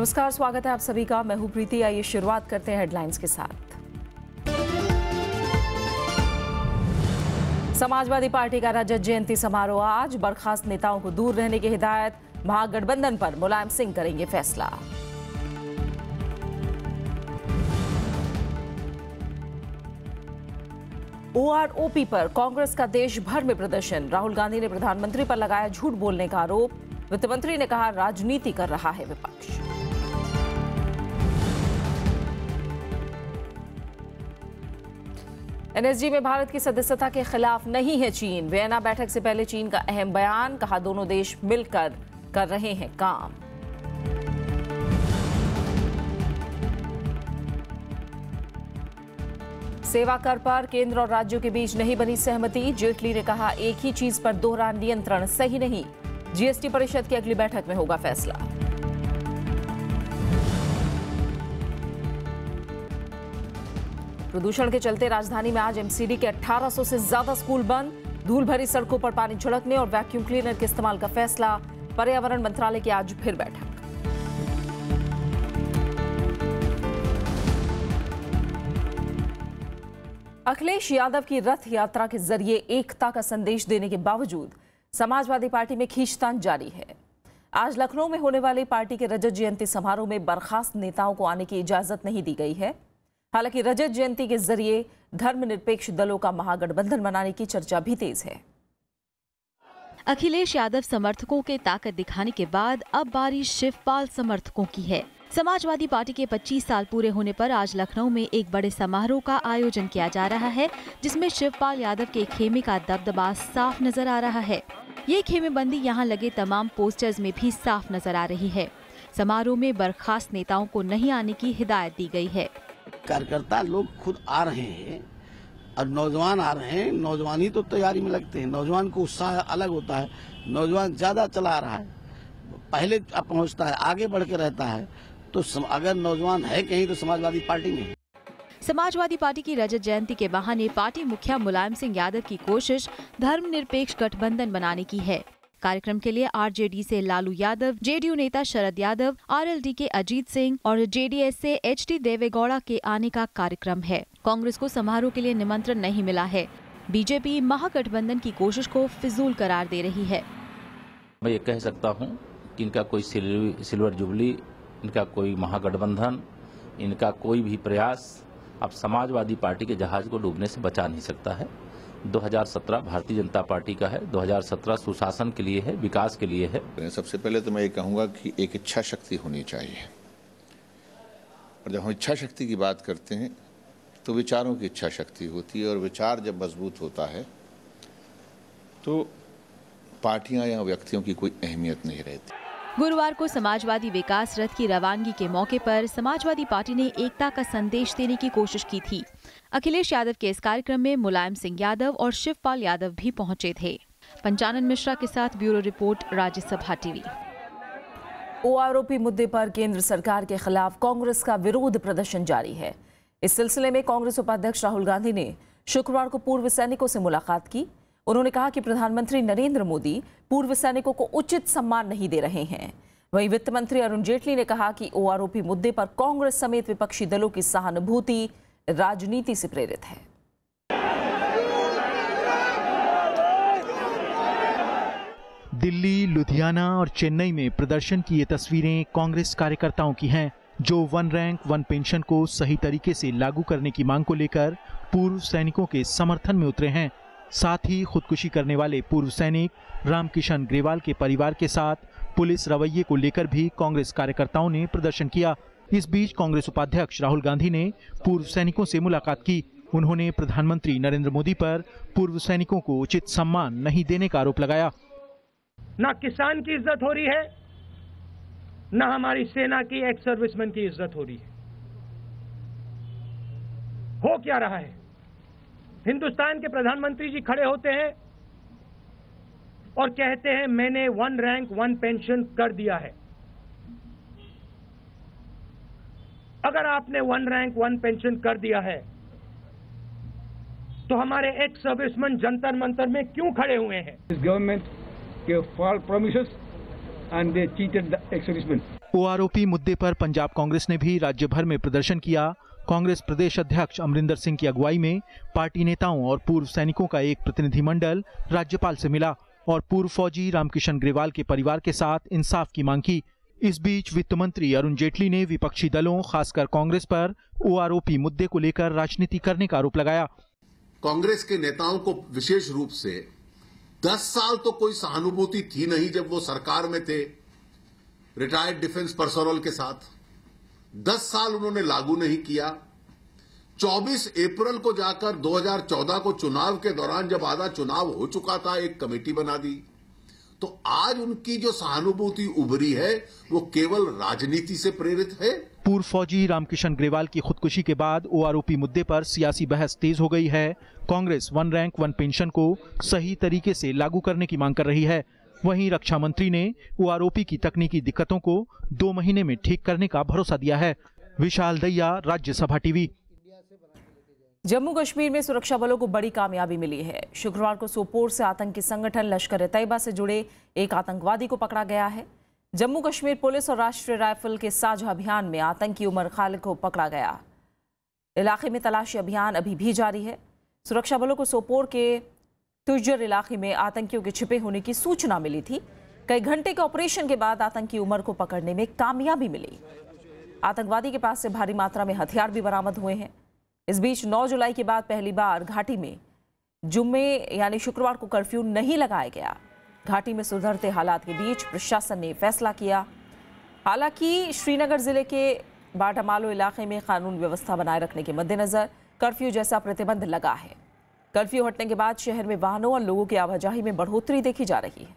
नमस्कार, स्वागत है आप सभी का। मैं हूं प्रीति। आइए शुरुआत करते हैं हेडलाइंस के साथ। समाजवादी पार्टी का रजत जयंती समारोह आज। बर्खास्त नेताओं को दूर रहने की हिदायत। महागठबंधन पर मुलायम सिंह करेंगे फैसला। ओआरओपी पर कांग्रेस का देश भर में प्रदर्शन। राहुल गांधी ने प्रधानमंत्री पर लगाया झूठ बोलने का आरोप। वित्त मंत्री ने कहा राजनीति कर रहा है विपक्ष। एनएसजी में भारत की सदस्यता के खिलाफ नहीं है चीन। वियना बैठक से पहले चीन का अहम बयान। कहा दोनों देश मिलकर कर रहे हैं काम। सेवा कर पर केंद्र और राज्यों के बीच नहीं बनी सहमति। जेटली ने कहा एक ही चीज पर दोहरा नियंत्रण सही नहीं। जीएसटी परिषद की अगली बैठक में होगा फैसला। प्रदूषण के चलते राजधानी में आज एमसीडी के 1800 से ज्यादा स्कूल बंद। धूल भरी सड़कों पर पानी छिड़कने और वैक्यूम क्लीनर के इस्तेमाल का फैसला। पर्यावरण मंत्रालय की आज फिर बैठक। अखिलेश यादव की रथ यात्रा के जरिए एकता का संदेश देने के बावजूद समाजवादी पार्टी में खींचतान जारी है। आज लखनऊ में होने वाली पार्टी के रजत जयंती समारोह में बर्खास्त नेताओं को आने की इजाजत नहीं दी गई है। हालांकि रजत जयंती के जरिए धर्मनिरपेक्ष दलों का महागठबंधन बनाने की चर्चा भी तेज है। अखिलेश यादव समर्थकों के ताकत दिखाने के बाद अब बारी शिवपाल समर्थकों की है। समाजवादी पार्टी के 25 साल पूरे होने पर आज लखनऊ में एक बड़े समारोह का आयोजन किया जा रहा है, जिसमें शिवपाल यादव के खेमे का दबदबा साफ नजर आ रहा है। ये खेमेबंदी यहाँ लगे तमाम पोस्टर्स में भी साफ नजर आ रही है। समारोह में बर्खास्त नेताओं को नहीं आने की हिदायत दी गई है। कार्यकर्ता लोग खुद आ रहे हैं और नौजवान आ रहे हैं। नौजवानी तो तैयारी में लगते हैं। नौजवान को उत्साह अलग होता है। नौजवान ज्यादा चला रहा है, पहले पहुंचता है, आगे बढ़ के रहता है। तो अगर नौजवान है कहीं तो समाजवादी पार्टी में। समाजवादी पार्टी की रजत जयंती के बहाने पार्टी मुखिया मुलायम सिंह यादव की कोशिश धर्मनिरपेक्ष गठबंधन बनाने की है। कार्यक्रम के लिए आरजेडी से लालू यादव, जेडीयू नेता शरद यादव, आरएलडी के अजीत सिंह और जेडीएस से एचडी देवेगौड़ा के आने का कार्यक्रम है। कांग्रेस को समारोह के लिए निमंत्रण नहीं मिला है। बीजेपी महागठबंधन की कोशिश को फिजूल करार दे रही है। मैं ये कह सकता हूँ कि इनका कोई सिल्वर जुबली, इनका कोई महागठबंधन, इनका कोई भी प्रयास अब समाजवादी पार्टी के जहाज को डूबने से बचा नहीं सकता है। 2017 भारतीय जनता पार्टी का है। 2017 सुशासन के लिए है, विकास के लिए है। सबसे पहले तो मैं ये कहूँगा कि एक इच्छा शक्ति होनी चाहिए, और जब हम इच्छा शक्ति की बात करते हैं तो विचारों की इच्छा शक्ति होती है, और विचार जब मजबूत होता है तो पार्टियां या व्यक्तियों की कोई अहमियत नहीं रहती। गुरुवार को समाजवादी विकास रथ की रवानगी के मौके पर समाजवादी पार्टी ने एकता का संदेश देने की कोशिश की थी। अखिलेश यादव के इस कार्यक्रम में मुलायम सिंह यादव और शिवपाल यादव भी पहुंचे थे। पंचानन मिश्रा के साथ bureau report, Rajya Sabha TV. OROP मुद्दे पर केंद्र सरकार के खिलाफ कांग्रेस का विरोध प्रदर्शन जारी है। इस सिलसिले में कांग्रेस उपाध्यक्ष राहुल गांधी ने शुक्रवार को पूर्व सैनिकों से मुलाकात की। उन्होंने कहा कि प्रधानमंत्री नरेंद्र मोदी पूर्व सैनिकों को उचित सम्मान नहीं दे रहे हैं। वहीं वित्त मंत्री अरुण जेटली ने कहा कि ओआरओपी मुद्दे पर कांग्रेस समेत विपक्षी दलों की सहानुभूति राजनीति से प्रेरित है। दिल्ली, लुधियाना और चेन्नई में प्रदर्शन की ये तस्वीरें कांग्रेस कार्यकर्ताओं की हैं, जो वन रैंक वन पेंशन को सही तरीके से लागू करने की मांग को लेकर पूर्व सैनिकों के समर्थन में उतरे हैं। साथ ही खुदकुशी करने वाले पूर्व सैनिक रामकिशन ग्रेवाल के परिवार के साथ पुलिस रवैये को लेकर भी कांग्रेस कार्यकर्ताओं ने प्रदर्शन किया। इस बीच कांग्रेस उपाध्यक्ष राहुल गांधी ने पूर्व सैनिकों से मुलाकात की। उन्होंने प्रधानमंत्री नरेंद्र मोदी पर पूर्व सैनिकों को उचित सम्मान नहीं देने का आरोप लगाया। ना किसान की इज्जत हो रही है, ना हमारी सेना की एक्स सर्विसमैन की इज्जत हो रही है। हो क्या रहा है? हिंदुस्तान के प्रधानमंत्री जी खड़े होते हैं और कहते हैं मैंने वन रैंक वन पेंशन कर दिया है। अगर आपने वन रैंक वन पेंशन कर दिया है तो हमारे एक्स सर्विसमैन जंतर मंतर में क्यों खड़े हुए हैं? गवर्नमेंट के fall promises and they cheated the ex-servicemen. OROP मुद्दे पर पंजाब कांग्रेस ने भी राज्य भर में प्रदर्शन किया। कांग्रेस प्रदेश अध्यक्ष अमरिंदर सिंह की अगुवाई में पार्टी नेताओं और पूर्व सैनिकों का एक प्रतिनिधिमंडल राज्यपाल से मिला और पूर्व फौजी रामकिशन ग्रेवाल के परिवार के साथ इंसाफ की मांग की। इस बीच वित्त मंत्री अरुण जेटली ने विपक्षी दलों खासकर कांग्रेस पर ओआरओपी मुद्दे को लेकर राजनीति करने का आरोप लगाया। कांग्रेस के नेताओं को विशेष रूप से 10 साल तो कोई सहानुभूति थी नहीं जब वो सरकार में थे रिटायर्ड डिफेंस पर्सनल के साथ। 10 साल उन्होंने लागू नहीं किया। 24 अप्रैल को जाकर 2014 को चुनाव के दौरान जब आधा चुनाव हो चुका था एक कमेटी बना दी। तो आज उनकी जो सहानुभूति उभरी है वो केवल राजनीति से प्रेरित है। पूर्व फौजी रामकिशन ग्रेवाल की खुदकुशी के बाद ओआरओपी मुद्दे पर सियासी बहस तेज हो गई है। कांग्रेस 1 रैंक 1 पेंशन को सही तरीके से लागू करने की मांग कर रही है। वहीं रक्षा मंत्री ने ओआरओपी की तकनीकी दिक्कतों को 2 महीने में ठीक करने का भरोसा दिया है। विशाल दैया, राज्यसभा टीवी। जम्मू कश्मीर में सुरक्षा बलों को बड़ी कामयाबी मिली है। शुक्रवार को सोपोर से आतंकी संगठन लश्कर-ए-तैयबा से जुड़े एक आतंकवादी को पकड़ा गया है। जम्मू कश्मीर पुलिस और राष्ट्रीय राइफल के साझा अभियान में आतंकी उमर खालिद को पकड़ा गया। इलाके में तलाशी अभियान अभी भी जारी है। सुरक्षा बलों को सोपोर के तुजर इलाके में आतंकियों के छिपे होने की सूचना मिली थी। कई घंटे के ऑपरेशन के बाद आतंकी उमर को पकड़ने में कामयाबी मिली। आतंकवादी के पास से भारी मात्रा में हथियार भी बरामद हुए हैं। इस बीच 9 जुलाई के बाद पहली बार घाटी में जुम्मे यानी शुक्रवार को कर्फ्यू नहीं लगाया गया। घाटी में सुधरते हालात के बीच प्रशासन ने फैसला किया। हालांकि श्रीनगर जिले के बाटामालो इलाके में कानून व्यवस्था बनाए रखने के मद्देनजर कर्फ्यू जैसा प्रतिबंध लगा है। कर्फ्यू हटने के बाद शहर में वाहनों और लोगों की आवाजाही में बढ़ोतरी देखी जा रही है।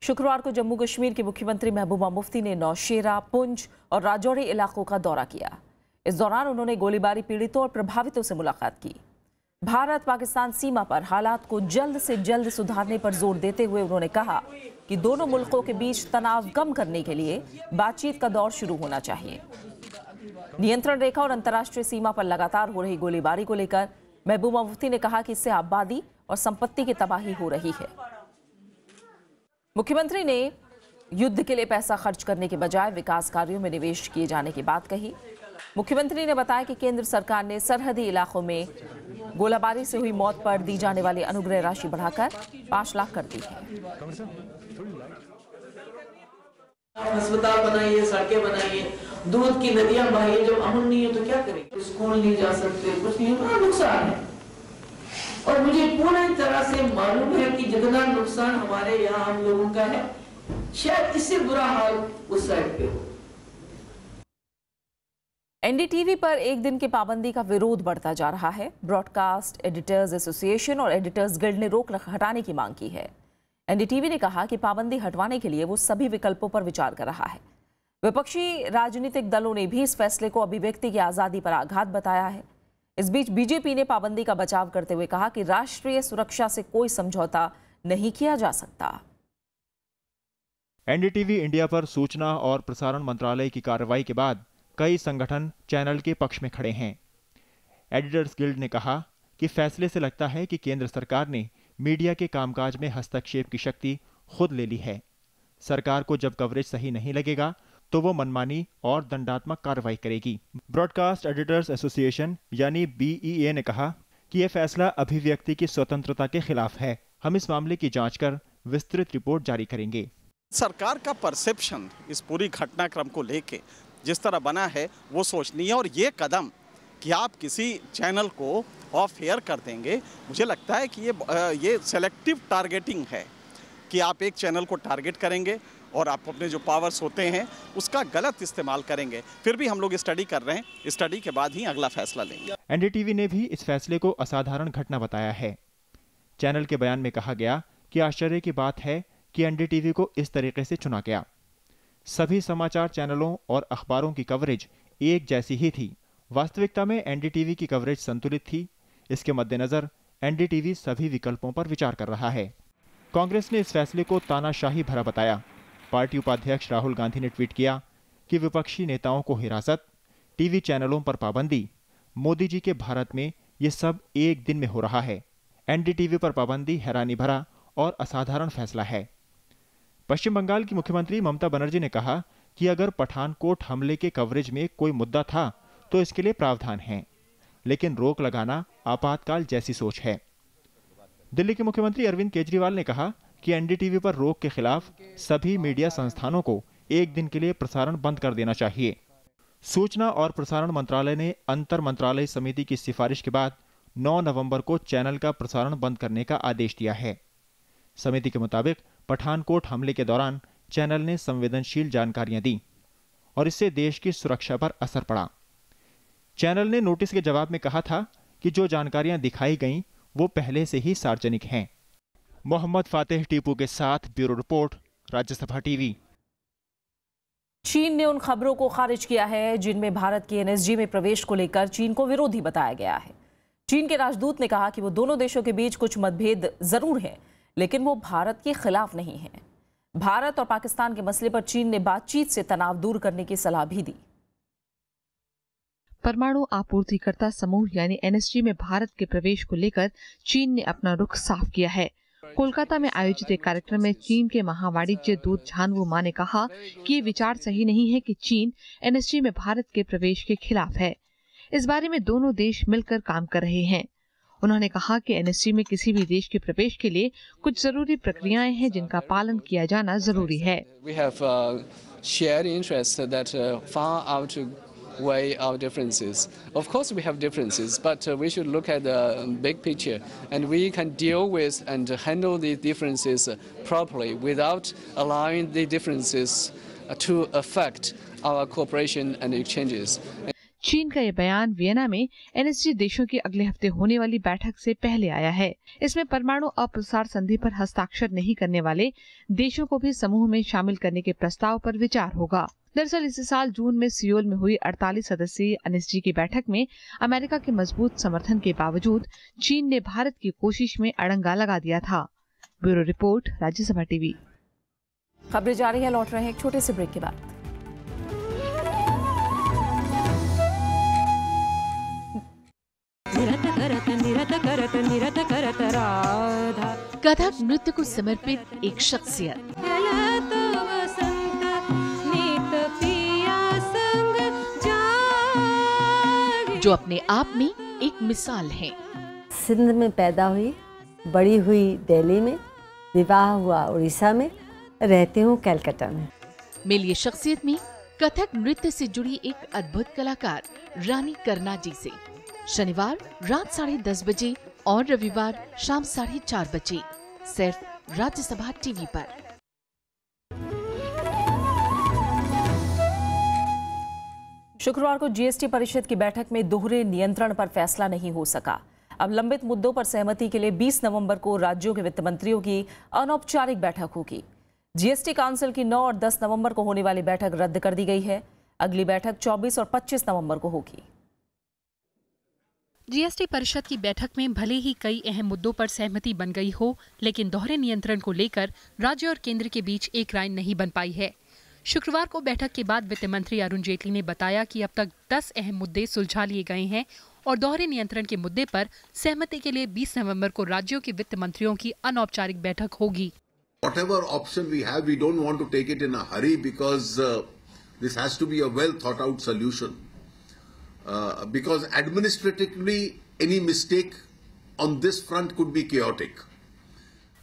शुक्रवार को जम्मू कश्मीर के मुख्यमंत्री महबूबा मुफ्ती ने नौशेरा, पुंछ और राजौरी इलाकों का दौरा किया। इस दौरान उन्होंने गोलीबारी पीड़ितों और प्रभावितों से मुलाकात की। भारत पाकिस्तान सीमा पर हालात को जल्द से जल्द सुधारने पर जोर देते हुए उन्होंने कहा कि दोनों मुल्कों के बीच तनाव कम करने के लिए बातचीत का दौर शुरू होना चाहिए। नियंत्रण रेखा और अंतर्राष्ट्रीय सीमा पर लगातार हो रही गोलीबारी को लेकर महबूबा मुफ्ती ने कहा कि इससे आबादी और संपत्ति की तबाही हो रही है। मुख्यमंत्री ने युद्ध के लिए पैसा खर्च करने के बजाय विकास कार्यों में निवेश किए जाने की बात कही। मुख्यमंत्री ने बताया कि केंद्र सरकार ने सरहदी इलाकों में गोलाबारी से हुई मौत पर दी जाने वाली अनुग्रह राशि बढ़ाकर 5 लाख कर दी है। अस्पताल बनाइए, सड़कें बनाइए, दूध की नदियां बहाइए। जब अमन नहीं है तो क्या करें? स्कूल नहीं जा सकते, कुछ नहीं, बड़ा नुकसान है। और मुझे पूरी तरह से मालूम है कि जितना नुकसान हमारे यहाँ हम लोगों का है, शायद इससे बुरा हाल उस साइड पे हो। एनडीटीवी पर एक दिन की पाबंदी का विरोध बढ़ता जा रहा है। ब्रॉडकास्ट एडिटर्स एसोसिएशन और एडिटर्स गिल्ड ने रोक हटाने की मांग की है। एनडीटीवी ने कहा कि पाबंदी हटवाने के लिए वो सभी विकल्पों पर विचार कर रहा है। विपक्षी राजनीतिक दलों ने भी इस फैसले को अभिव्यक्ति की आजादी पर आघात बताया है। इस बीच बीजेपी ने पाबंदी का बचाव करते हुए कहा कि राष्ट्रीय सुरक्षा से कोई समझौता नहीं किया जा सकता। एनडीटीवी इंडिया पर सूचना और प्रसारण मंत्रालय की कार्रवाई के बाद कई संगठन चैनल के पक्ष में खड़े हैं। एडिटर्स गिल्ड ने कहा कि फैसले से लगता है कि केंद्र सरकार ने मीडिया के कामकाज में हस्तक्षेप की शक्ति खुद ले ली है। सरकार को जब कवरेज सही नहीं लगेगा तो वो मनमानी और दंडात्मक कार्रवाई करेगी। ब्रॉडकास्ट एडिटर्स एसोसिएशन यानी BEA ने कहा कि यह फैसला अभिव्यक्ति की स्वतंत्रता के खिलाफ है। हम इस मामले की जांच कर विस्तृत रिपोर्ट जारी करेंगे। सरकार का परसेप्शन इस पूरी घटनाक्रम को लेके जिस तरह बना है वो सोचनीय है। और ये कदम कि आप किसी चैनल को ऑफ एयर कर देंगे, मुझे लगता है कि ये सेलेक्टिव टारगेटिंग है कि आप एक चैनल को टारगेट करेंगे और आप अपने जो पावर्स होते हैं उसका गलत इस्तेमाल करेंगे। फिर भी हम लोग स्टडी कर रहे हैं, स्टडी के बाद ही अगला फैसला लेंगे। एनडीटीवी ने भी इस फैसले को असाधारण घटना बताया है। चैनल के बयान में कहा गया कि आश्चर्य की बात है कि एनडीटीवी को इस तरीके से चुना गया। सभी समाचार चैनलों और अखबारों की कवरेज एक जैसी ही थी। वास्तविकता में एनडीटीवी की कवरेज संतुलित थी। इसके मद्देनजर एनडीटीवी सभी विकल्पों पर विचार कर रहा है। कांग्रेस ने इस फैसले को तानाशाही भरा बताया। पार्टी उपाध्यक्ष राहुल गांधी ने ट्वीट किया कि विपक्षी नेताओं को हिरासत, टीवी चैनलों पर पाबंदी, मोदी जी के भारत में ये सब एक दिन में हो रहा है। एनडीटीवी पर पाबंदी हैरानी भरा और असाधारण फैसला है। पश्चिम बंगाल की मुख्यमंत्री ममता बनर्जी ने कहा कि अगर पठानकोट हमले के कवरेज में कोई मुद्दा था तो इसके लिए प्रावधान है, लेकिन रोक लगाना आपातकाल जैसी सोच है। दिल्ली के मुख्यमंत्री अरविंद केजरीवाल ने कहा कि एनडीटीवी पर रोक के खिलाफ सभी मीडिया संस्थानों को एक दिन के लिए प्रसारण बंद कर देना चाहिए। सूचना और प्रसारण मंत्रालय ने अंतर मंत्रालय समिति की सिफारिश के बाद 9 नवंबर को चैनल का प्रसारण बंद करने का आदेश दिया है। समिति के मुताबिक पठानकोट हमले के दौरान चैनल ने संवेदनशील जानकारियां दी और इससे देश की सुरक्षा पर असर पड़ा। चैनल ने नोटिस के जवाब में कहा था कि जो जानकारियां दिखाई गईं वो पहले से ही सार्वजनिक हैं। मोहम्मद फातेह टीपू के साथ ब्यूरो रिपोर्ट, राज्यसभा टीवी। चीन ने उन खबरों को खारिज किया है जिनमें भारत के एनएसजी में प्रवेश को लेकर चीन को विरोधी बताया गया है। चीन के राजदूत ने कहा कि वो दोनों देशों के बीच कुछ मतभेद जरूर हैं, लेकिन वो भारत के खिलाफ नहीं है। भारत और पाकिस्तान के मसले पर चीन ने बातचीत से तनाव दूर करने की सलाह भी दी। परमाणु आपूर्तिकर्ता समूह यानी एनएसजी में भारत के प्रवेश को लेकर चीन ने अपना रुख साफ किया है। कोलकाता में आयोजित एक कार्यक्रम में चीन के महावाणिज्य दूत झानवू मा ने कहा कि ये विचार सही नहीं है कि चीन एनएसजी में भारत के प्रवेश के खिलाफ है। इस बारे में दोनों देश मिलकर काम कर रहे हैं। उन्होंने कहा कि एनएसजी में किसी भी देश के प्रवेश के लिए कुछ जरूरी प्रक्रियाएं हैं जिनका पालन किया जाना जरूरी है। weigh our differences. Of course we have differences, but we should look at the big picture, and we can deal with and handle the differences properly without allowing the differences to affect our cooperation and exchanges. चीन का ये बयान Vienna में NSG देशों की अगले हफ्ते होने वाली बैठक से पहले आया है। इसमें परमाणु अप्रसार संधि पर हस्ताक्षर नहीं करने वाले देशों को भी समूह में शामिल करने के प्रस्ताव पर विचार होगा। दरअसल इसी साल जून में सियोल में हुई 48 सदस्यीय एनएसजी की बैठक में अमेरिका के मजबूत समर्थन के बावजूद चीन ने भारत की कोशिश में अड़ंगा लगा दिया था। Bureau report, Rajya Sabha TV. खबरें जारी है, लौट रहे हैं एक छोटे से ब्रेक के बाद। कथक नृत्य को समर्पित एक शख्सियत, जो अपने आप में एक मिसाल है। सिंध में पैदा हुई, बड़ी हुई दिल्ली में, विवाह हुआ उड़ीसा में, रहती हूँ कलकत्ता में। मिलिए शख्सियत में कथक नृत्य से जुड़ी एक अद्भुत कलाकार रानी करना जी से। शनिवार रात 10:30 बजे और रविवार शाम 4:30 बजे सिर्फ राज्यसभा टीवी पर। शुक्रवार को जीएसटी परिषद की बैठक में दोहरे नियंत्रण पर फैसला नहीं हो सका। अब लंबित मुद्दों पर सहमति के लिए 20 नवंबर को राज्यों के वित्त मंत्रियों की अनौपचारिक बैठक होगी। जीएसटी काउंसिल की 9 और 10 नवंबर को होने वाली बैठक रद्द कर दी गई है। अगली बैठक 24 और 25 नवंबर को होगी। जीएसटी परिषद की बैठक में भले ही कई अहम मुद्दों पर सहमति बन गई हो, लेकिन दोहरे नियंत्रण को लेकर राज्य और केंद्र के बीच एक राय नहीं बन पाई है। शुक्रवार को बैठक के बाद वित्त मंत्री अरुण जेटली ने बताया कि अब तक 10 अहम मुद्दे सुलझा लिए गए हैं और दोहरे नियंत्रण के मुद्दे पर सहमति के लिए 20 नवंबर को राज्यों के वित्त मंत्रियों की अनौपचारिक बैठक होगी। Whatever option we have, we don't want to take it in a hurry because this has to be a well thought out solution. Because administratively any mistake on this front could be chaotic.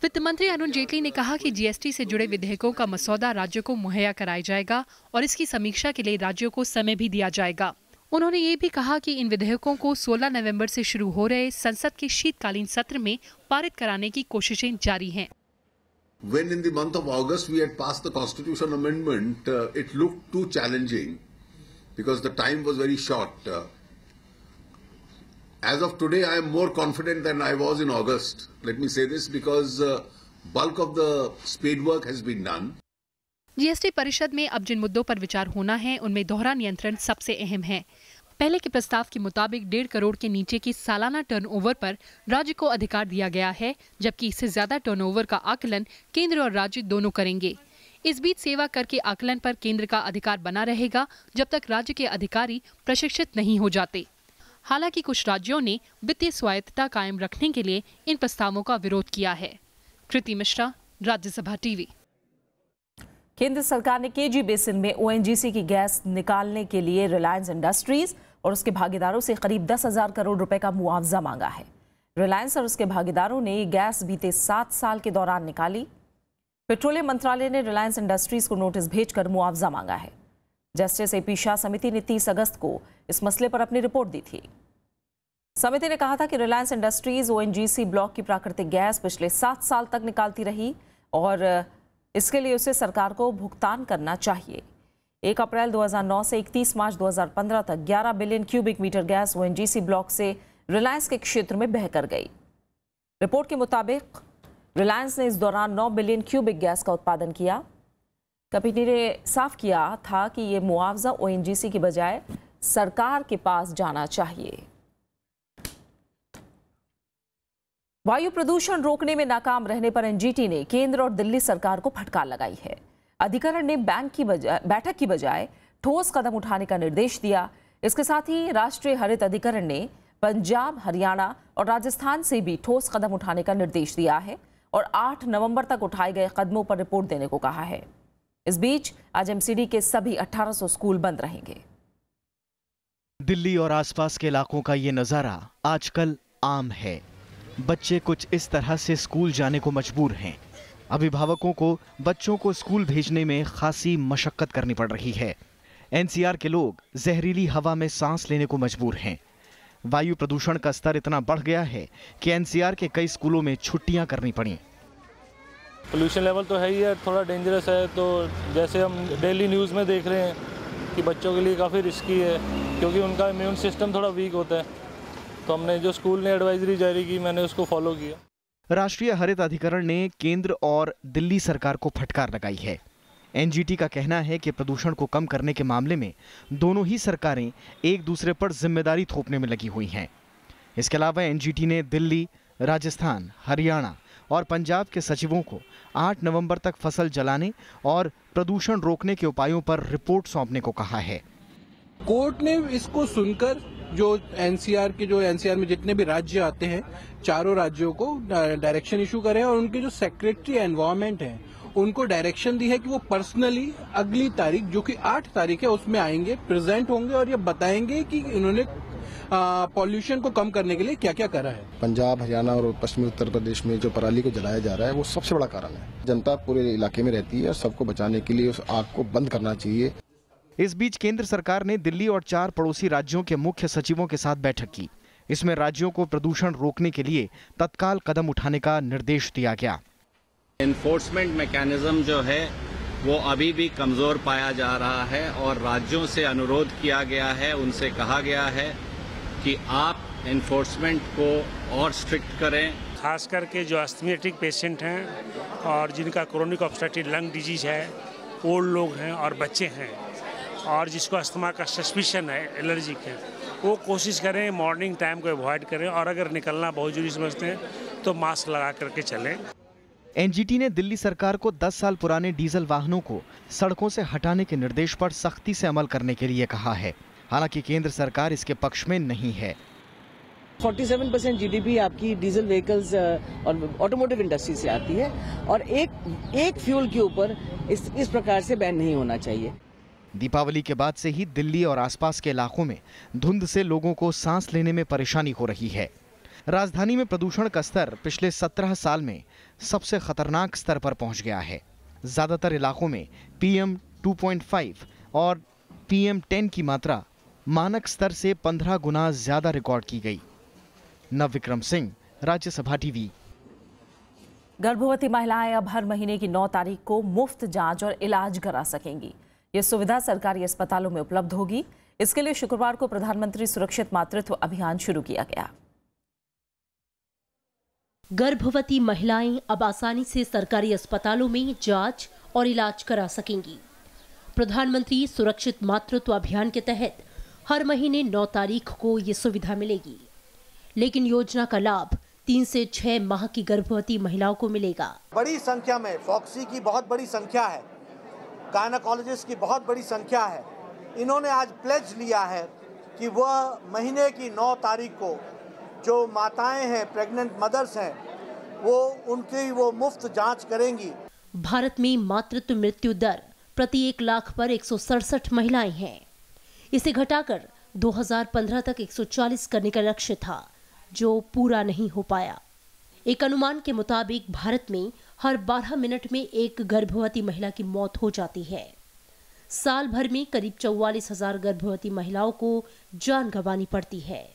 वित्त मंत्री अरुण जेटली ने कहा कि GST से जुड़े विधेयकों का मसौदा राज्यों को मुहैया कराया जाएगा और इसकी समीक्षा के लिए राज्यों को समय भी दिया जाएगा। उन्होंने ये भी कहा कि इन विधेयकों को 16 नवंबर से शुरू हो रहे संसद के शीतकालीन सत्र में पारित कराने की कोशिशें जारी हैं। When in the month of August we had passed the constitution amendment, it looked too challenging because the time was very short. As of today, I am more confident than I was in August. Let me say this because bulk of the spade work has been done. GST परिषद में अब जिन मुद्दों पर विचार होना है उनमें दोहरा नियंत्रण सबसे अहम है। पहले के प्रस्ताव के मुताबिक 1.5 करोड़ के नीचे की सालाना टर्नओवर पर राज्य को अधिकार दिया गया है, जबकि इससे ज्यादा टर्नओवर का आकलन केंद्र और राज्य दोनों करेंगे। इस बीच सेवा कर के आकलन पर केंद्र का अधिकार बना रहेगा जब तक राज्य के अधिकारी प्रशिक्षित नहीं हो जाते। हालांकि कुछ राज्यों ने वित्तीय स्वायत्तता कायम रखने के लिए इन प्रस्तावों का विरोध किया है। कृति मिश्रा, राज्यसभा टीवी। केंद्र सरकार ने केजी बेसिन में ओएनजीसी की गैस निकालने के लिए रिलायंस इंडस्ट्रीज और उसके भागीदारों से करीब 10,000 करोड़ रुपए का मुआवजा मांगा है। रिलायंस और उसके भागीदारों ने ये गैस बीते 7 साल के दौरान निकाली। पेट्रोलियम मंत्रालय ने रिलायंस इंडस्ट्रीज को नोटिस भेजकर मुआवजा मांगा है। जस्टिस एपी शाह समिति ने 30 अगस्त को इस मसले पर अपनी रिपोर्ट दी थी। समिति ने कहा था कि रिलायंस इंडस्ट्रीज ओएनजीसी ब्लॉक की प्राकृतिक गैस पिछले 7 साल तक निकालती रही और इसके लिए उसे सरकार को भुगतान करना चाहिए। 1 अप्रैल 2009 से 31 मार्च 2015 तक 11 billion cubic metre gas ONGC block से रिलायंस के क्षेत्र में बहकर गई। रिपोर्ट के मुताबिक रिलायंस ने इस दौरान 9 बिलियन क्यूबिक गैस का उत्पादन किया। कंपनी ने साफ किया था कि ये मुआवजा ओएनजीसी की बजाय सरकार के पास जाना चाहिए। वायु प्रदूषण रोकने में नाकाम रहने पर एनजीटी ने केंद्र और दिल्ली सरकार को फटकार लगाई है। अधिकरण ने बैठक की बजाय ठोस कदम उठाने का निर्देश दिया। इसके साथ ही राष्ट्रीय हरित अधिकरण ने पंजाब, हरियाणा और राजस्थान से भी ठोस कदम उठाने का निर्देश दिया है और 8 नवंबर तक उठाए गए कदमों पर रिपोर्ट देने को कहा है। इस बीच आज एमसीडी के सभी 1800 स्कूल बंद रहेंगे। दिल्ली और आसपास के इलाकों का ये नज़ारा आजकल आम है। बच्चे कुछ इस तरह से स्कूल जाने को मजबूर हैं। अभिभावकों को बच्चों को स्कूल भेजने में खासी मशक्कत करनी पड़ रही है। एनसीआर के लोग जहरीली हवा में सांस लेने को मजबूर हैं। वायु प्रदूषण का स्तर इतना बढ़ गया है कि एनसीआर के कई स्कूलों में छुट्टियां करनी पड़ी। पोल्यूशन लेवल तो है ही है, थोड़ा डेंजरस है। तो जैसे हम डेली न्यूज़ में देख रहे हैं कि बच्चों के लिए काफ़ी रिस्की है क्योंकि उनका इम्यून सिस्टम थोड़ा वीक होता है। तो हमने जो स्कूल ने एडवाइजरी जारी की, मैंने उसको फॉलो किया। राष्ट्रीय हरित अधिकरण ने केंद्र और दिल्ली सरकार को फटकार लगाई है। एनजीटी का कहना है कि प्रदूषण को कम करने के मामले में दोनों ही सरकारें एक दूसरे पर जिम्मेदारी थोपने में लगी हुई हैं। इसके अलावा एनजीटी ने दिल्ली, राजस्थान, हरियाणा और पंजाब के सचिवों को 8 नवंबर तक फसल जलाने और प्रदूषण रोकने के उपायों पर रिपोर्ट सौंपने को कहा है। कोर्ट ने इसको सुनकर जो एनसीआर में जितने भी राज्य आते हैं, चारों राज्यों को डायरेक्शन इशू करें और उनके जो सेक्रेटरी एनवायरमेंट हैं उनको डायरेक्शन दी है कि वो पर्सनली अगली तारीख जो कि 8 तारीख है उसमें आएंगे, प्रेजेंट होंगे और ये बताएंगे कि इन्होंने पॉल्यूशन को कम करने के लिए क्या क्या करा है। पंजाब, हरियाणा और पश्चिमी उत्तर प्रदेश में जो पराली को जलाया जा रहा है वो सबसे बड़ा कारण है। जनता पूरे इलाके में रहती है और सबको बचाने के लिए उस आग को बंद करना चाहिए। इस बीच केंद्र सरकार ने दिल्ली और 4 पड़ोसी राज्यों के मुख्य सचिवों के साथ बैठक की। इसमें राज्यों को प्रदूषण रोकने के लिए तत्काल कदम उठाने का निर्देश दिया गया। एनफोर्समेंट मैकेनिज्म जो है वो अभी भी कमजोर पाया जा रहा है और राज्यों से अनुरोध किया गया है, उनसे कहा गया है कि आप एनफोर्समेंट को और स्ट्रिक्ट करें। खास करके जो अस्थमेटिक पेशेंट हैं और जिनका क्रोनिक ऑब्स्ट्रक्टिव लंग डिजीज है, ओल्ड लोग हैं और बच्चे हैं और जिसको अस्थमा का सस्पिशन है, एलर्जिक है, वो कोशिश करें मॉर्निंग टाइम को अवॉइड करें और अगर निकलना बहुत जरूरी समझते हैं तो मास्क लगा करके चलें। एनजीटी ने दिल्ली सरकार को 10 साल पुराने डीजल वाहनों को सड़कों से हटाने के निर्देश पर सख्ती से अमल करने के लिए कहा है। हालांकि केंद्र सरकार इसके पक्ष में नहीं है। 47% जीडीपी आपकी डीजल व्हीकल्स और ऑटोमोटिव इंडस्ट्री से आती है और एक फ्यूल के ऊपर इस प्रकार से बैन नहीं होना चाहिए। दीपावली के बाद से ही दिल्ली और आसपास के इलाकों में धुंध से लोगों को सांस लेने में परेशानी हो रही है। राजधानी में प्रदूषण का स्तर पिछले 17 साल में सबसे खतरनाक स्तर पर पहुंच गया है। ज्यादातर इलाकों में PM 2.5 और PM 10 की मात्रा मानक स्तर से 15 गुना ज्यादा रिकॉर्ड की गई। नवविक्रम सिंह, राज्यसभा टीवी। गर्भवती महिलाएं अब हर महीने की 9 तारीख को मुफ्त जांच और इलाज करा सकेंगी। ये सुविधा सरकारी अस्पतालों में उपलब्ध होगी। इसके लिए शुक्रवार को प्रधानमंत्री सुरक्षित मातृत्व अभियान शुरू किया गया। गर्भवती महिलाएं अब आसानी से सरकारी अस्पतालों में जांच और इलाज करा सकेंगी। प्रधानमंत्री सुरक्षित मातृत्व अभियान के तहत हर महीने 9 तारीख को ये सुविधा मिलेगी, लेकिन योजना का लाभ 3 से 6 माह की गर्भवती महिलाओं को मिलेगा। बड़ी संख्या में फॉक्सी की बहुत बड़ी संख्या है, गायनेकोलॉजिस्ट की बहुत बड़ी संख्या है। इन्होंने आज प्लेज लिया है कि वह महीने की 9 तारीख को जो माताएं हैं, प्रेग्नेंट मदर्स हैं, वो मुफ्त जांच करेंगी। भारत में मातृत्व मृत्यु दर प्रति 1 लाख पर 167 महिलाएं हैं। इसे घटाकर 2015 तक 140 करने का लक्ष्य था, जो पूरा नहीं हो पाया। एक अनुमान के मुताबिक भारत में हर 12 मिनट में एक गर्भवती महिला की मौत हो जाती है। साल भर में करीब 44,000 गर्भवती महिलाओं को जान गंवानी पड़ती है।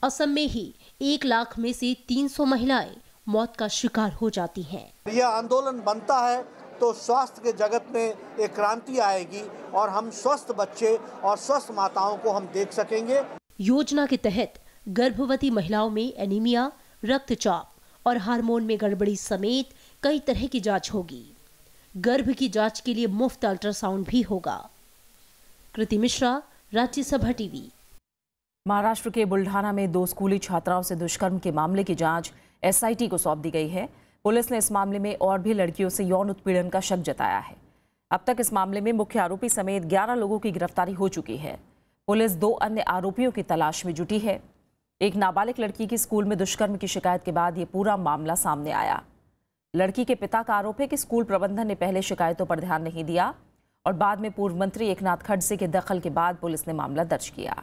असम में ही 1 लाख में से 300 महिलाएं मौत का शिकार हो जाती हैं। यह आंदोलन बनता है तो स्वास्थ्य के जगत में एक क्रांति आएगी और हम स्वस्थ बच्चे और स्वस्थ माताओं को हम देख सकेंगे। योजना के तहत गर्भवती महिलाओं में एनीमिया, रक्तचाप और हार्मोन में गड़बड़ी समेत कई तरह की जांच होगी। गर्भ की जांच के लिए मुफ्त अल्ट्रासाउंड भी होगा। कृति मिश्रा, राज्यसभा टीवी। महाराष्ट्र के बुल्ढाना में 2 स्कूली छात्राओं से दुष्कर्म के मामले की जांच एसआईटी को सौंप दी गई है। पुलिस ने इस मामले में और भी लड़कियों से यौन उत्पीड़न का शक जताया है। अब तक इस मामले में मुख्य आरोपी समेत 11 लोगों की गिरफ्तारी हो चुकी है। पुलिस 2 अन्य आरोपियों की तलाश में जुटी है। एक नाबालिग लड़की की स्कूल में दुष्कर्म की शिकायत के बाद ये पूरा मामला सामने आया। लड़की के पिता का आरोप है कि स्कूल प्रबंधन ने पहले शिकायतों पर ध्यान नहीं दिया और बाद में पूर्व मंत्री एकनाथ खड़से के दखल के बाद पुलिस ने मामला दर्ज किया।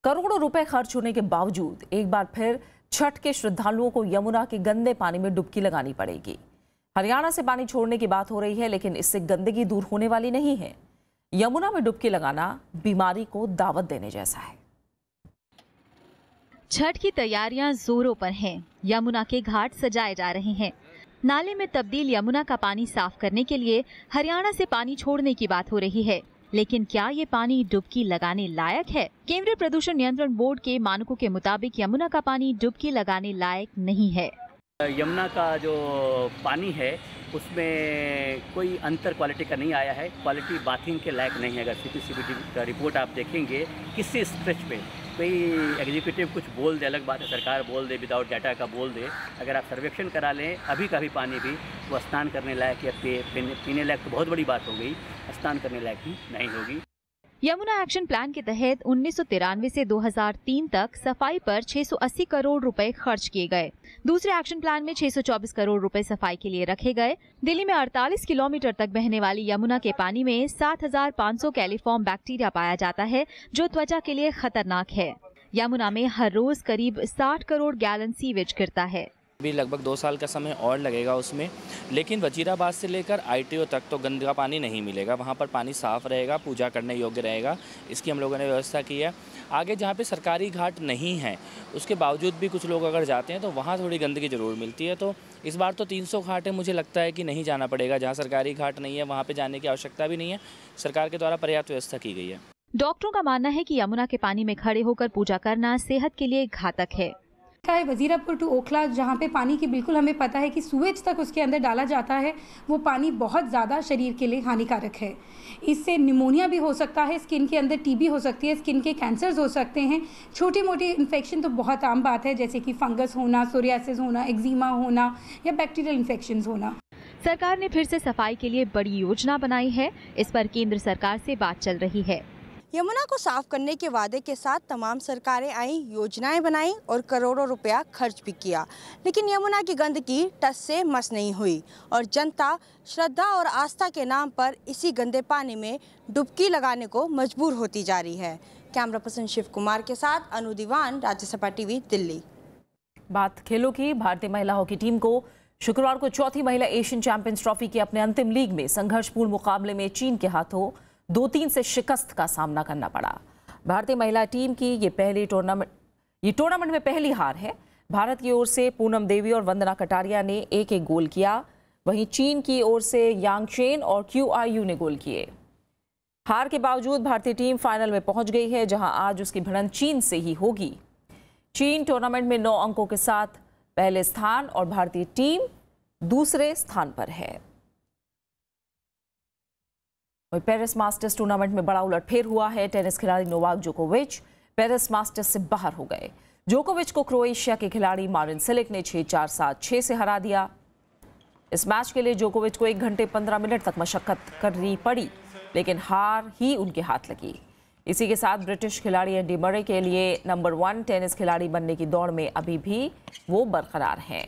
करोड़ों रुपए खर्च होने के बावजूद एक बार फिर छठ के श्रद्धालुओं को यमुना के गंदे पानी में डुबकी लगानी पड़ेगी। हरियाणा से पानी छोड़ने की बात हो रही है, लेकिन इससे गंदगी दूर होने वाली नहीं है। यमुना में डुबकी लगाना बीमारी को दावत देने जैसा है। छठ की तैयारियां जोरों पर हैं। यमुना के घाट सजाए जा रहे हैं। नाले में तब्दील यमुना का पानी साफ करने के लिए हरियाणा से पानी छोड़ने की बात हो रही है, लेकिन क्या ये पानी डुबकी लगाने लायक है? केंद्रीय प्रदूषण नियंत्रण बोर्ड के मानकों के मुताबिक यमुना का पानी डुबकी लगाने लायक नहीं है। यमुना का जो पानी है उसमें कोई अंतर क्वालिटी का नहीं आया है। क्वालिटी बाथिंग के लायक नहीं है। अगर CPCB का रिपोर्ट आप देखेंगे, किसी स्ट्रेच पे कोई एग्जीक्यूटिव कुछ बोल दे अलग बात है, सरकार बोल दे, विदाउट डाटा का बोल दे, अगर आप सर्वेक्षण करा लें अभी का भी पानी भी वो स्नान करने लायक या पीने लायक तो बहुत बड़ी बात हो गई, स्नान करने लायक भी नहीं होगी। यमुना एक्शन प्लान के तहत 1993 से 2003 तक सफाई पर 680 करोड़ रुपए खर्च किए गए। दूसरे एक्शन प्लान में 624 करोड़ रुपए सफाई के लिए रखे गए। दिल्ली में 48 किलोमीटर तक बहने वाली यमुना के पानी में 7,500 कैलिफॉर्म बैक्टीरिया पाया जाता है, जो त्वचा के लिए खतरनाक है। यमुना में हर रोज करीब 60 करोड़ गैलन सीवेज गिरता है। अभी लगभग 2 साल का समय और लगेगा उसमें, लेकिन वजीराबाद से लेकर ITO तक तो गंदा पानी नहीं मिलेगा। वहाँ पर पानी साफ रहेगा, पूजा करने योग्य रहेगा। इसकी हम लोगों ने व्यवस्था की है। आगे जहाँ पे सरकारी घाट नहीं है, उसके बावजूद भी कुछ लोग अगर जाते हैं तो वहाँ थोड़ी गंदगी जरूर मिलती है। तो इस बार तो 300 घाट है, मुझे लगता है कि नहीं जाना पड़ेगा। जहाँ सरकारी घाट नहीं है वहाँ पर जाने की आवश्यकता भी नहीं है। सरकार के द्वारा पर्याप्त व्यवस्था की गई है। डॉक्टरों का मानना है कि यमुना के पानी में खड़े होकर पूजा करना सेहत के लिए घातक है। वजीरापुर टू ओखला, जहाँ पे पानी की बिल्कुल हमें पता है कि सूएज तक उसके अंदर डाला जाता है, वो पानी बहुत ज़्यादा शरीर के लिए हानिकारक है। इससे निमोनिया भी हो सकता है, स्किन के अंदर TB हो सकती है, स्किन के कैंसर्स हो सकते हैं। छोटी मोटी इन्फेक्शन तो बहुत आम बात है, जैसे कि फंगस होना, सोरियासिस होना, एक्जिमा होना या बैक्टीरियल इन्फेक्शंस होना। सरकार ने फिर से सफाई के लिए बड़ी योजना बनाई है। इस पर केंद्र सरकार से बात चल रही है। यमुना को साफ करने के वादे के साथ तमाम सरकारें आई, योजनाएं बनाई और करोड़ों रुपया खर्च भी किया, लेकिन यमुना की गंदगी टस से मस नहीं हुई और जनता श्रद्धा और आस्था के नाम पर इसी गंदे पानी में डुबकी लगाने को मजबूर होती जा रही है। कैमरा पर्सन शिव कुमार के साथ अनु दीवान, राज्यसभा टीवी, दिल्ली। बात खेलों की। भारतीय महिला हॉकी टीम को शुक्रवार को चौथी महिला एशियन चैंपियंस ट्रॉफी के अपने अंतिम लीग में संघर्षपूर्ण मुकाबले में चीन के हाथों 2-3 से शिकस्त का सामना करना पड़ा। भारतीय महिला टीम की ये टूर्नामेंट में पहली हार है। भारत की ओर से पूनम देवी और वंदना कटारिया ने 1-1 गोल किया, वहीं चीन की ओर से यांग चेन और QIU ने गोल किए। हार के बावजूद भारतीय टीम फाइनल में पहुंच गई है, जहां आज उसकी भिड़ंत चीन से ही होगी। चीन टूर्नामेंट में 9 अंकों के साथ पहले स्थान और भारतीय टीम दूसरे स्थान पर है। पेरिस मास्टर्स टूर्नामेंट में बड़ा उलटफेर हुआ है। टेनिस खिलाड़ी नोवाक जोकोविच पेरिस मास्टर्स से बाहर हो गए। जोकोविच को क्रोएशिया के खिलाड़ी मारिन सिलिक ने 6-4, 7-6 से हरा दिया। इस मैच के लिए जोकोविच को 1 घंटे 15 मिनट तक मशक्कत करनी पड़ी, लेकिन हार ही उनके हाथ लगी। इसी के साथ ब्रिटिश खिलाड़ी एंडी मरे के लिए नंबर 1 टेनिस खिलाड़ी बनने की दौड़ में अभी भी वो बरकरार हैं।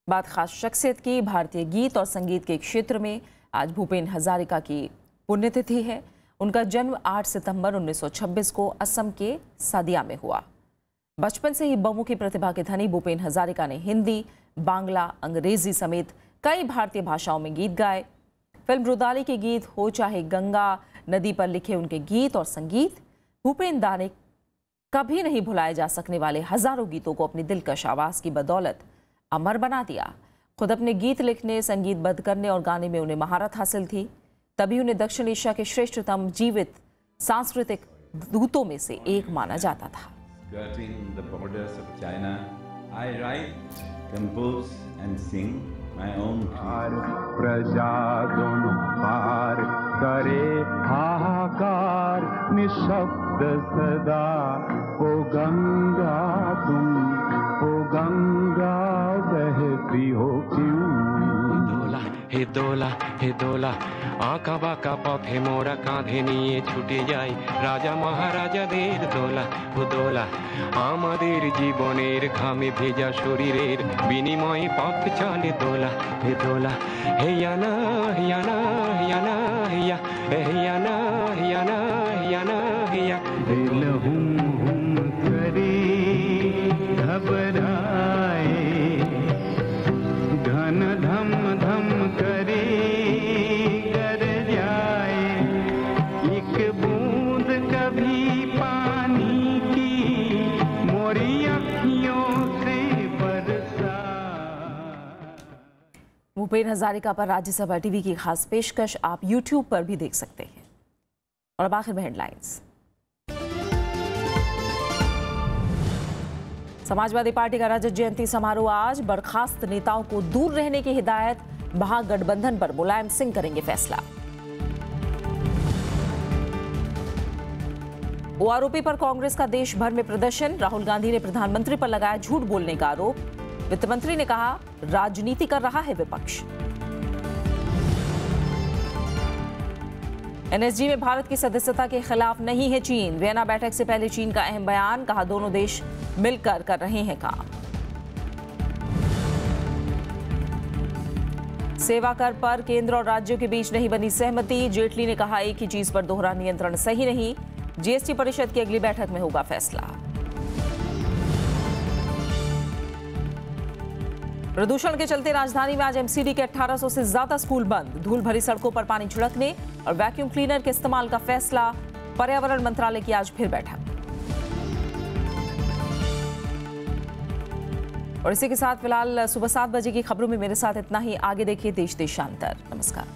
बात खास शख्सियत की। भारतीय गीत और संगीत के क्षेत्र में आज भूपेन हजारिका की पुण्यतिथि है। उनका जन्म 8 सितंबर 1926 को असम के सादिया में हुआ। बचपन से ही बहुमुखी प्रतिभा के धनी भूपेन हजारिका ने हिंदी, बांग्ला, अंग्रेजी समेत कई भारतीय भाषाओं में गीत गाए। फिल्म रुदाली के गीत हो चाहे गंगा नदी पर लिखे उनके गीत और संगीत भूपेन दा ने कभी नहीं भुलाए जा सकने वाले हजारों गीतों को अपनी दिलकश आवाज की बदौलत अमर बना दिया। खुद अपने गीत लिखने, संगीतबद्ध करने और गाने में उन्हें महारत हासिल थी। तभी उन्हें दक्षिण एशिया के श्रेष्ठतम जीवित सांस्कृतिक दूतों में से एक माना जाता था। प्रजा दोनों पार करे हाहाकार निशब्द सदा, ओ गंगा तुम, ओ गंगा बहती हो क्यों। হে দোলা আঁকা বাঁকা পথে মোরা কাঁধে নিয়ে ছুটে যাই রাজা মহারাজাদের দোলা ও দোলা, আমাদের জীবনের ঘামে ভেজা শরীরের বিনিময়ে পথ চলে দোলা হে দোলা, হেয়ানা হেয়ানা হেয়ানা হেয়া হেয়ানা হেয়ানা হেয়ানা হেয়া। दिल हुम करे घबराए, घन धम धम करे कर जाए, एक बूंद कभी पानी की मोरी अखियों से बरसा। भूपेन हजारिका पर राज्यसभा टीवी की खास पेशकश आप YouTube पर भी देख सकते हैं। और अब आखिर में हेडलाइंस। समाजवादी पार्टी का रजत जयंती समारोह आज। बर्खास्त नेताओं को दूर रहने की हिदायत। महागठबंधन पर मुलायम सिंह करेंगे फैसला। ओआरओपी पर कांग्रेस का देश भर में प्रदर्शन। राहुल गांधी ने प्रधानमंत्री पर लगाया झूठ बोलने का आरोप। वित्त मंत्री ने कहा राजनीति कर रहा है विपक्ष। एनएसजी में भारत की सदस्यता के खिलाफ नहीं है चीन। वियना बैठक से पहले चीन का अहम बयान। कहा दोनों देश मिलकर कर रहे हैं काम। सेवा कर पर केंद्र और राज्यों के बीच नहीं बनी सहमति। जेटली ने कहा एक ही चीज पर दोहरा नियंत्रण सही नहीं। जीएसटी परिषद की अगली बैठक में होगा फैसला। प्रदूषण के चलते राजधानी में आज एमसीडी के 1800 से ज्यादा स्कूल बंद। धूल भरी सड़कों पर पानी छिड़कने और वैक्यूम क्लीनर के इस्तेमाल का फैसला। पर्यावरण मंत्रालय की आज फिर बैठक। और इसी के साथ फिलहाल सुबह 7 बजे की खबरों में मेरे साथ इतना ही। आगे देखिए देश देशांतर। नमस्कार।